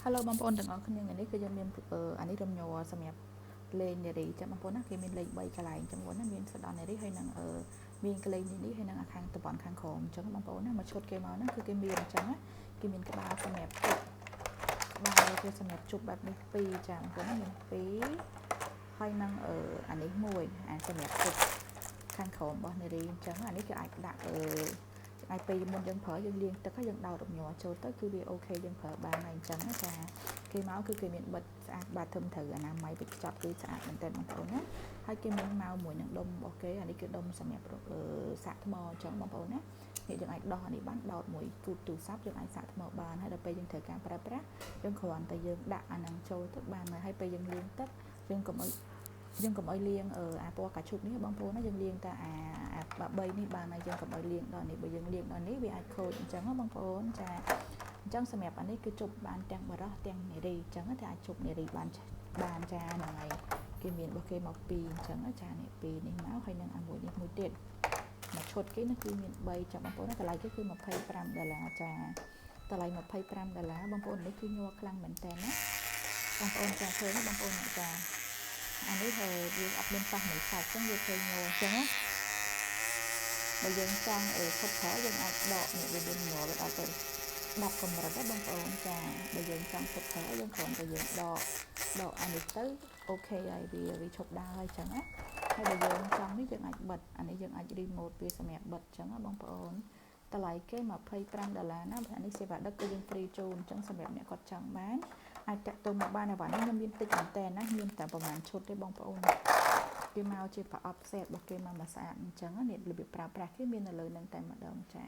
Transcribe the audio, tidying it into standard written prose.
Hello បងប្អូនទាំងអស់គ្នាថ្ងៃនេះគឺយើងមានអានេះរំញ័រសម្រាប់លេងនារីចាំបងប្អូនណាគេមានលេខ3កន្លែងចាំបងប្អូនណាមានសដននារីហើយនឹងមានកលេងនេះហើយនឹងខាងតំបន់ខាងក្រោមអញ្ចឹងបងប្អូនណាមកឈុតគេមកហ្នឹងគឺគេមានអញ្ចឹងណាគេមានក្បាលសម្រាប់ជប់ក្បាលគេសម្រាប់ជប់បែបនេះ2ចាបងប្អូនណាមាន2ហើយនឹងអានេះ1អាសម្រាប់ជប់ខាងក្រោមរបស់នារីអញ្ចឹងអានេះគេអាចដាក់អាចពេលមុនយើងប្រើយើងលាងទឹកហើយយើងដោតរំញ័រចូលទៅគឺវាអូខេយើងប្រើបានហើយអញ្ចឹងណាចាគេមកគឺគេមានបិទស្អាតបាតធំត្រូវអនាម័យបិទចប់គឺស្អាតមែនតើបងប្អូនណាហើយគេមានមកមួយនឹងដុំរបស់គេអានេះគឺដុំសម្រាប់សាកថ្មអញ្ចឹងបងប្អូនណានេះយើងអាចដោះអានេះបានដោតមួយគូតទូរស័ព្ទយើងអាចសាកថ្មបានហើយដល់ពេលយើងត្រូវការប្រើប្រាស់យើងគ្រាន់តែយើងដាក់អានឹងចូលទៅបានហើយពេលយើងលាងទឹកយើងកុំឲ្យលាងអាពណ៌កាឈុកនេះបងប្អូនណាយើងលាងតែអា3នេះបានហើយយើងកុំឲ្យលាងដល់នេះបើយើងលាងដល់នេះវាអាចខូចអញ្ចឹងបងប្អូនចាអញ្ចឹងសម្រាប់អានេះគឺជប់បានទាំងបរោះទាំងនារីអញ្ចឹងតែអាចជប់នារីបានចាហ្នឹងហើយគេមានរបស់គេមក2អញ្ចឹងចានេះ2នេះមកហើយនឹងអាមួយនេះមួយទៀតមកឈុតគេនោះគឺមាន3ចាំបងប្អូនណាតម្លៃគេគឺ$25ចាតម្លៃ$25បងប្អូននេះគឺញ័រខ្លាំងមែនតើណាបងប្អូនចាឃើញបងប្អូនចាអានេះហើយវាអត់មានប៉ះមួយសាច់ចឹងវាឃើញញ័រចឹងណាបើយើងចង់ឈប់ប្រើយើងអាចដកនេះវាមានញ័រវាដល់ទៅ10កម្រិតណាបងប្អូនចាបើយើងចង់ឈប់ប្រើយើងគ្រាន់តែយើងដកអានេះទៅអូខេហើយវាឈប់ដើរហើយចឹងណាហើយបើយើងចង់នេះយើងអាចបិទអានេះយើងអាចរីម៉ូតវាសម្រាប់បិទចឹងណាបងប្អូនតម្លៃគេ$25ណាអានេះសេវាដឹកគឺយើងហ្វ្រីជូនអញ្ចឹងសម្រាប់អ្នកគាត់ចង់បានអាចតាក់ទងមកបានអានេះខ្ញុំមានតិចមែនតើណាមានតែប្រហែលឈុតទេបងប្អូនគេមកជាប្រអប់ផ្សេងរបស់គេមកស្អាតអញ្ចឹងនេះរបៀបប្រើប្រាស់គេមាននៅលើនឹងតែម្ដងចា